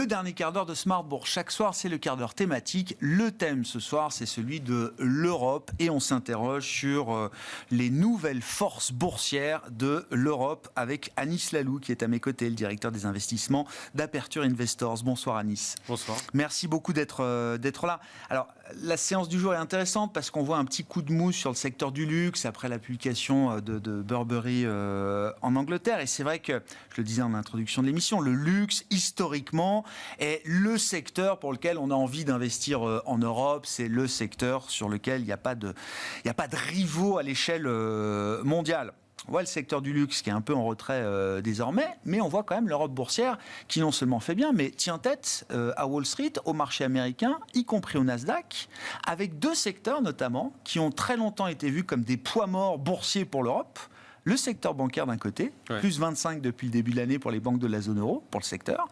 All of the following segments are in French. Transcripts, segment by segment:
Le dernier quart d'heure de Smart Bourse. Chaque soir, c'est le quart d'heure thématique. Le thème ce soir, c'est celui de l'Europe et on s'interroge sur les nouvelles forces boursières de l'Europe avec Anis Lalou qui est à mes côtés, le directeur des investissements d'Aperture Investors. Bonsoir Anis. Bonsoir. Merci beaucoup d'être là. Alors, la séance du jour est intéressante parce qu'on voit un petit coup de mousse sur le secteur du luxe après la publication de Burberry en Angleterre. Et c'est vrai que, je le disais en introduction de l'émission, le luxe, historiquement, est le secteur pour lequel on a envie d'investir en Europe. C'est le secteur sur lequel il n'y a pas de rivaux à l'échelle mondiale. On voit le secteur du luxe qui est un peu en retrait désormais, mais on voit quand même l'Europe boursière qui non seulement fait bien, mais tient tête à Wall Street, au marché américain, y compris au Nasdaq, avec deux secteurs notamment qui ont très longtemps été vus comme des poids morts boursiers pour l'Europe. Le secteur bancaire d'un côté, plus 25 depuis le début de l'année pour les banques de la zone euro, pour le secteur,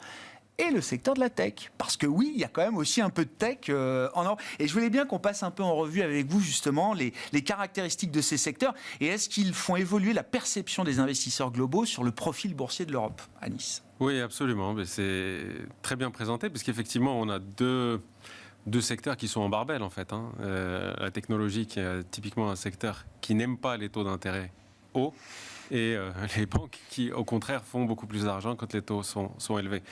et le secteur de la tech. Parce que oui, il y a quand même aussi un peu de tech en Europe. Et je voulais bien qu'on passe un peu en revue avec vous, justement, les caractéristiques de ces secteurs. Et est-ce qu'ils font évoluer la perception des investisseurs globaux sur le profil boursier de l'Europe, à Nice ? Oui, absolument. Mais c'est très bien présenté, parce qu'effectivement, on a deux secteurs qui sont en barbelle, en fait. La technologie, qui est typiquement un secteur qui n'aime pas les taux d'intérêt hauts, et les banques qui, au contraire, font beaucoup plus d'argent quand les taux sont élevés.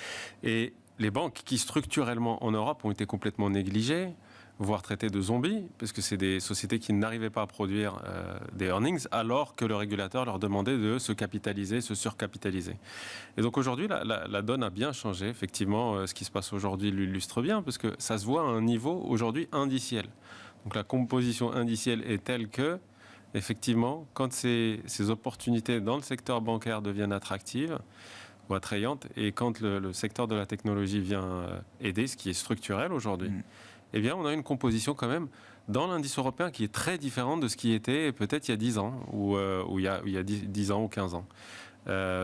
Et les banques qui, structurellement, en Europe, ont été complètement négligées, voire traitées de zombies, parce que c'est des sociétés qui n'arrivaient pas à produire des earnings, alors que le régulateur leur demandait de se capitaliser, se surcapitaliser. Et donc aujourd'hui, la donne a bien changé. Effectivement, ce qui se passe aujourd'hui l'illustre bien, parce que ça se voit à un niveau, aujourd'hui, indiciel. Donc la composition indicielle est telle que, effectivement, quand ces opportunités dans le secteur bancaire deviennent attractives ou attrayantes, et quand le secteur de la technologie vient aider, ce qui est structurel aujourd'hui, eh bien, on a une composition quand même dans l'indice européen qui est très différente de ce qui était peut-être il y a 10 ans, ou il y a 10 ans ou 15 ans.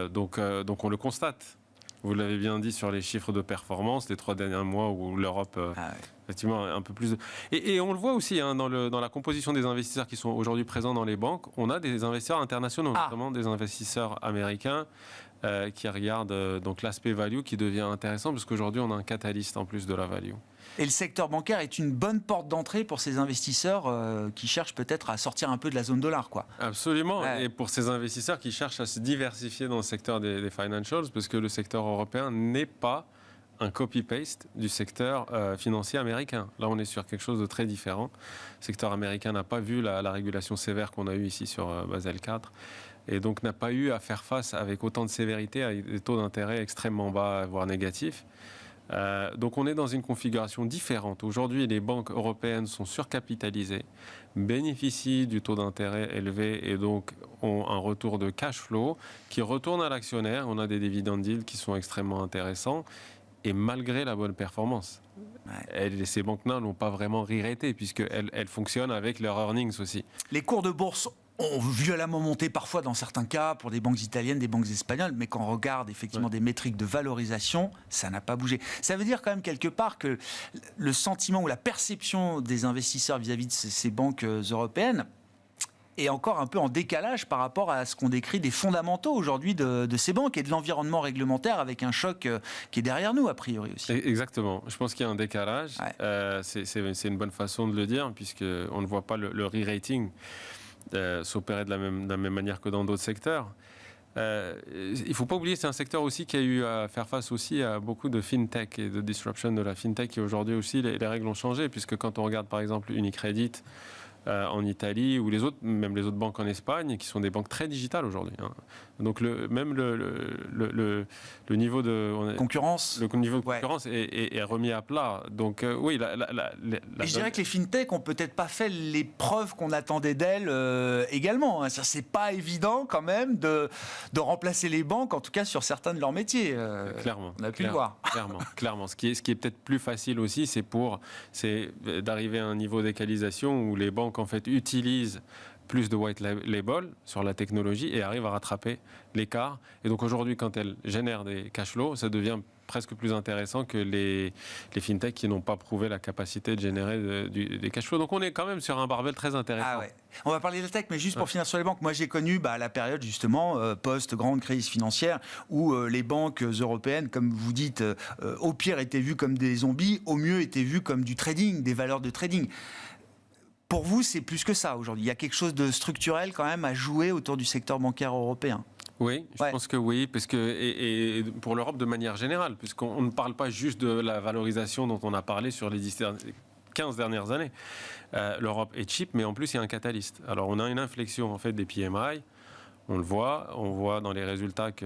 Donc on le constate. Vous l'avez bien dit sur les chiffres de performance, les 3 derniers mois où l'Europe, effectivement, un peu plus... Et on le voit aussi dans la composition des investisseurs qui sont aujourd'hui présents dans les banques. On a des investisseurs internationaux, notamment des investisseurs américains qui regardent donc l'aspect value qui devient intéressant parce qu'aujourd'hui, on a un catalyste en plus de la value. Et le secteur bancaire est une bonne porte d'entrée pour ces investisseurs qui cherchent peut-être à sortir un peu de la zone dollar, quoi. Absolument. Ouais. Et pour ces investisseurs qui cherchent à se diversifier dans le secteur des financials, parce que le secteur européen n'est pas un copy-paste du secteur financier américain. Là, on est sur quelque chose de très différent. Le secteur américain n'a pas vu la régulation sévère qu'on a eue ici sur Basel IV, et donc n'a pas eu à faire face avec autant de sévérité à des taux d'intérêt extrêmement bas, voire négatifs. Donc on est dans une configuration différente. Aujourd'hui, les banques européennes sont surcapitalisées, bénéficient du taux d'intérêt élevé et donc ont un retour de cash flow qui retourne à l'actionnaire. On a des dividend yields qui sont extrêmement intéressants et malgré la bonne performance. Ces banques-là n'ont pas vraiment re-raté puisqu'elles fonctionnent avec leurs earnings aussi. Les cours de bourse ont violemment monté parfois dans certains cas pour des banques italiennes, des banques espagnoles, mais quand on regarde effectivement des métriques de valorisation, ça n'a pas bougé. Ça veut dire quand même quelque part que le sentiment ou la perception des investisseurs vis-à-vis de ces banques européennes est encore un peu en décalage par rapport à ce qu'on décrit des fondamentaux aujourd'hui de ces banques et de l'environnement réglementaire avec un choc qui est derrière nous, a priori aussi. Exactement. Je pense qu'il y a un décalage. Ouais. C'est une bonne façon de le dire puisqu'on ne voit pas le re-rating s'opérer de la même manière que dans d'autres secteurs. Il ne faut pas oublier, c'est un secteur aussi qui a eu à faire face aussi à beaucoup de fintech et de disruption de la fintech. Et aujourd'hui aussi, les règles ont changé, puisque quand on regarde par exemple Unicredit en Italie ou même les autres banques en Espagne, qui sont des banques très digitales aujourd'hui. Donc même le niveau de concurrence, le niveau de concurrence est remis à plat. Donc oui, et je dirais que les fintech ont peut-être pas fait les preuves qu'on attendait d'elles également. C'est pas évident quand même de remplacer les banques, en tout cas sur certains de leurs métiers. Clairement, on a pu le voir. Clairement. Ce qui est peut-être plus facile aussi, c'est d'arriver à un niveau d'équalisation où les banques banques en fait utilisent plus de white label sur la technologie et arrivent à rattraper l'écart. Et donc aujourd'hui, quand elles génèrent des cash flows, ça devient presque plus intéressant que les fintechs qui n'ont pas prouvé la capacité de générer des cash flows. Donc on est quand même sur un barbell très intéressant. Ah ouais. On va parler de la tech, mais juste pour finir sur les banques, moi j'ai connu la période justement post-grande crise financière où les banques européennes, comme vous dites, au pire étaient vues comme des zombies, au mieux étaient vues comme du trading, des valeurs de trading. Pour vous, c'est plus que ça aujourd'hui. Il y a quelque chose de structurel quand même à jouer autour du secteur bancaire européen. Oui, je pense que oui, parce que, et pour l'Europe de manière générale, puisqu'on ne parle pas juste de la valorisation dont on a parlé sur les 15 dernières années. L'Europe est cheap, mais en plus, il y a un catalyste. Alors, on a une inflexion en fait, des PMI. On le voit. On voit dans les résultats que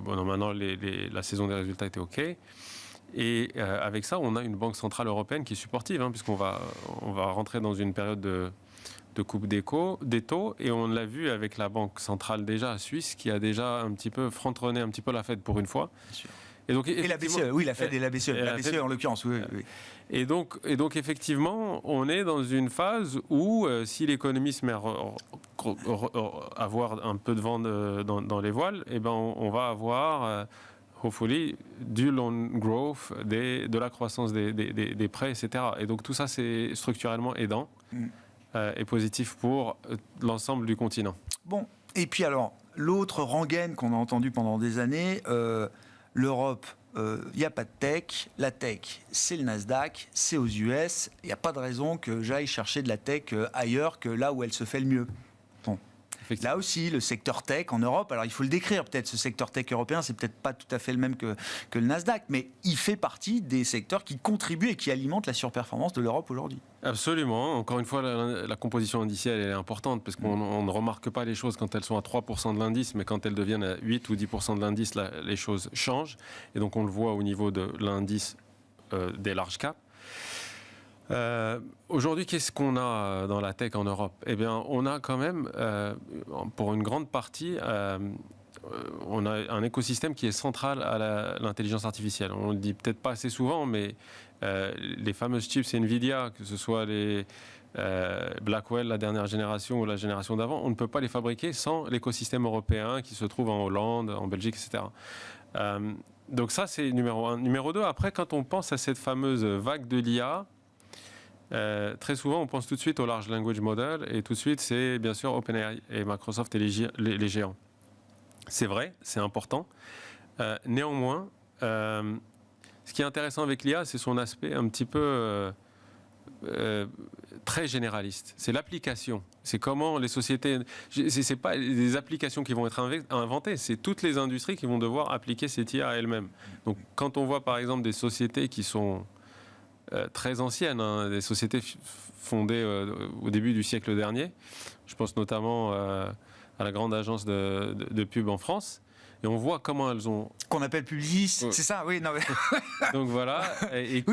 maintenant, la saison des résultats était OK. Et avec ça, on a une banque centrale européenne qui est supportive, puisqu'on va rentrer dans une période de coupe des taux, et on l'a vu avec la banque centrale déjà suisse, qui a déjà un petit peu front-runné un petit peu la Fed pour une fois. Bien sûr. Et la BCE, oui, la Fed et la BCE. La BCE en l'occurrence, oui. Et donc, effectivement, on est dans une phase où, si l'économie se met à avoir un peu de vent dans les voiles, eh ben, on va avoir... hopefully, du loan growth, de la croissance des prêts, etc. Et donc tout ça, c'est structurellement aidant et positif pour l'ensemble du continent. Bon, et puis alors, l'autre rengaine qu'on a entendu pendant des années, l'Europe, il n'y a pas de tech. La tech, c'est le Nasdaq, c'est aux US. Il n'y a pas de raison que j'aille chercher de la tech ailleurs que là où elle se fait le mieux. Bon. Là aussi, le secteur tech en Europe, alors il faut le décrire peut-être, ce secteur tech européen, c'est peut-être pas tout à fait le même que le Nasdaq, mais il fait partie des secteurs qui contribuent et qui alimentent la surperformance de l'Europe aujourd'hui. Absolument. Encore une fois, la composition indicielle elle est importante parce qu'on ne remarque pas les choses quand elles sont à 3% de l'indice, mais quand elles deviennent à 8 ou 10% de l'indice, les choses changent. Et donc on le voit au niveau de l'indice des large caps. Aujourd'hui, qu'est-ce qu'on a dans la tech en Europe ? Eh bien, on a quand même, pour une grande partie, on a un écosystème qui est central à l'intelligence artificielle. On ne le dit peut-être pas assez souvent, mais les fameuses chips Nvidia, que ce soit les Blackwell, la dernière génération ou la génération d'avant, on ne peut pas les fabriquer sans l'écosystème européen qui se trouve en Hollande, en Belgique, etc. Donc ça, c'est numéro 1. Numéro 2, après, quand on pense à cette fameuse vague de l'IA, très souvent, on pense tout de suite au Large Language Model et tout de suite, c'est bien sûr OpenAI et Microsoft et les géants. C'est vrai, c'est important. Néanmoins, ce qui est intéressant avec l'IA, c'est son aspect un petit peu très généraliste. C'est l'application. C'est comment les sociétés... C'est pas des applications qui vont être inventées, c'est toutes les industries qui vont devoir appliquer cette IA à elles-mêmes. Donc, quand on voit par exemple des sociétés qui sont très anciennes, des sociétés fondées au début du siècle dernier. Je pense notamment à la grande agence de pub en France. Et on voit comment elles ont... Qu'on appelle Publicis, c'est ça, oui. Non, mais... Donc voilà, et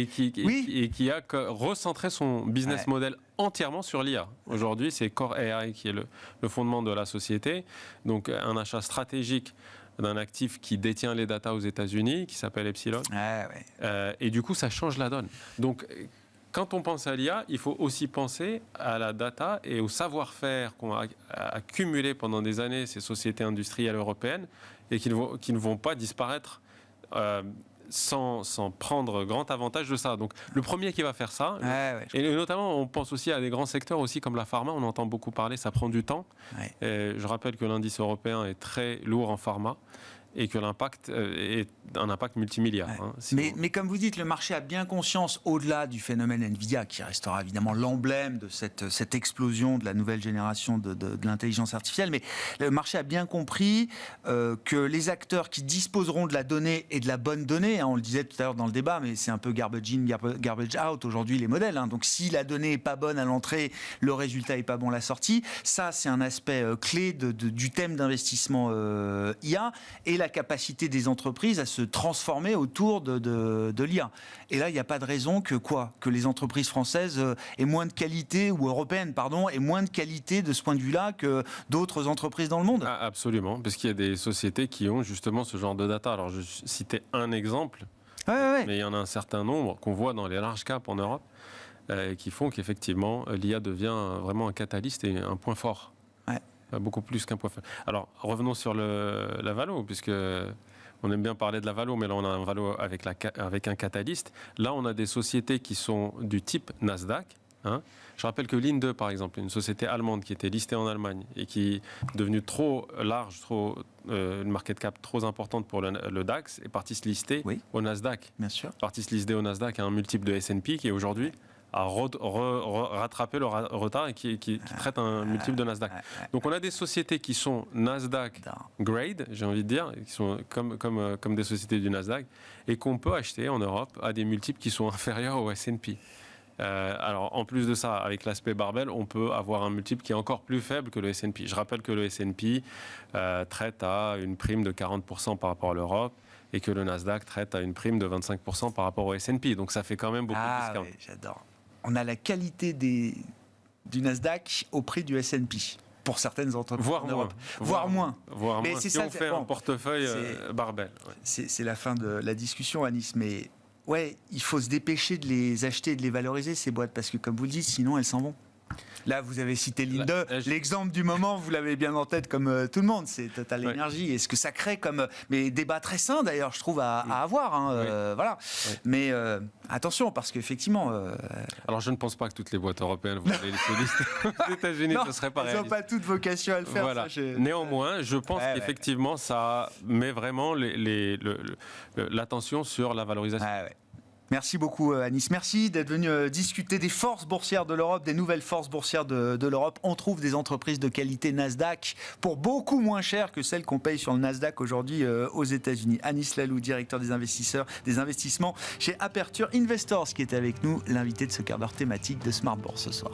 qui a recentré son business model entièrement sur l'IA. Aujourd'hui, c'est Core AI qui est le fondement de la société. Donc un achat stratégique d'un actif qui détient les datas aux États-Unis, qui s'appelle Epsilon. Et du coup, ça change la donne. Donc, quand on pense à l'IA, il faut aussi penser à la data et au savoir-faire qu'ont accumulé pendant des années ces sociétés industrielles européennes et qui ne vont pas disparaître sans prendre grand avantage de ça. Donc, le premier qui va faire ça, et notamment, on pense aussi à des grands secteurs aussi comme la pharma, on entend beaucoup parler, ça prend du temps. Je rappelle que l'indice européen est très lourd en pharma et que l'impact est un impact multimilliard. Mais comme vous dites, le marché a bien conscience, au-delà du phénomène Nvidia, qui restera évidemment l'emblème de cette explosion de la nouvelle génération de l'intelligence artificielle, mais le marché a bien compris que les acteurs qui disposeront de la donnée et de la bonne donnée, on le disait tout à l'heure dans le débat, mais c'est un peu garbage in, garbage out aujourd'hui les modèles. Donc si la donnée n'est pas bonne à l'entrée, le résultat n'est pas bon à la sortie. Ça, c'est un aspect clé du thème d'investissement IA et la capacité des entreprises à se transformer autour de l'IA. Et là, il n'y a pas de raison que les entreprises françaises aient moins de qualité, ou européennes, pardon, aient moins de qualité de ce point de vue-là que d'autres entreprises dans le monde. Absolument, parce qu'il y a des sociétés qui ont justement ce genre de data. Alors, je citais un exemple, mais il y en a un certain nombre qu'on voit dans les large caps en Europe. qui font qu'effectivement, l'IA devient vraiment un catalyste et un point fort. Ouais. Beaucoup plus qu'un point fort. Alors, revenons sur la valo, puisque on aime bien parler de la valo, mais là, on a un valo avec un catalyste. Là, on a des sociétés qui sont du type Nasdaq. Je rappelle que Linde, par exemple, une société allemande qui était listée en Allemagne et qui est devenue trop large, une market cap trop importante pour le DAX, est partie se lister au Nasdaq. Bien sûr. Partie se lister au Nasdaq à un multiple de S&P qui est aujourd'hui a rattrapé le retard et qui traite un multiple de Nasdaq. Donc on a des sociétés qui sont Nasdaq grade, j'ai envie de dire, qui sont comme des sociétés du Nasdaq, et qu'on peut acheter en Europe à des multiples qui sont inférieurs au S&P. Alors, en plus de ça, avec l'aspect barbell, on peut avoir un multiple qui est encore plus faible que le S&P. Je rappelle que le S&P traite à une prime de 40% par rapport à l'Europe et que le Nasdaq traite à une prime de 25% par rapport au S&P. Donc, ça fait quand même beaucoup plus qu'un. Oui, j'adore. On a la qualité du Nasdaq au prix du S&P. Pour certaines entreprises en Europe. Voire moins. Mais si on fait un portefeuille barbell. Ouais. C'est la fin de la discussion, Anis, mais... Ouais, il faut se dépêcher de les acheter et de les valoriser, ces boîtes, parce que comme vous le dites, sinon elles s'en vont. Là, vous avez cité Linde. L'exemple du moment, vous l'avez bien en tête comme tout le monde, c'est Total Energy. Et ce que ça crée comme... Mais débat très sain, d'ailleurs, je trouve, à avoir. Voilà. Oui. Mais attention, parce qu'effectivement... Alors, je ne pense pas que toutes les boîtes européennes vont aller les lister aux États-Unis, ce serait pas réaliste. Elles n'ont pas toute vocation à le faire. Voilà. Ça, néanmoins, je pense qu'effectivement, ça met vraiment l'attention sur la valorisation. Merci beaucoup Anis, merci d'être venu discuter des forces boursières de l'Europe, des nouvelles forces boursières de l'Europe. On trouve des entreprises de qualité Nasdaq pour beaucoup moins cher que celles qu'on paye sur le Nasdaq aujourd'hui aux États-Unis. Anis Lalou, directeur des investissements chez Aperture Investors, qui était avec nous, l'invité de ce quart d'heure thématique de Smart Bourse ce soir.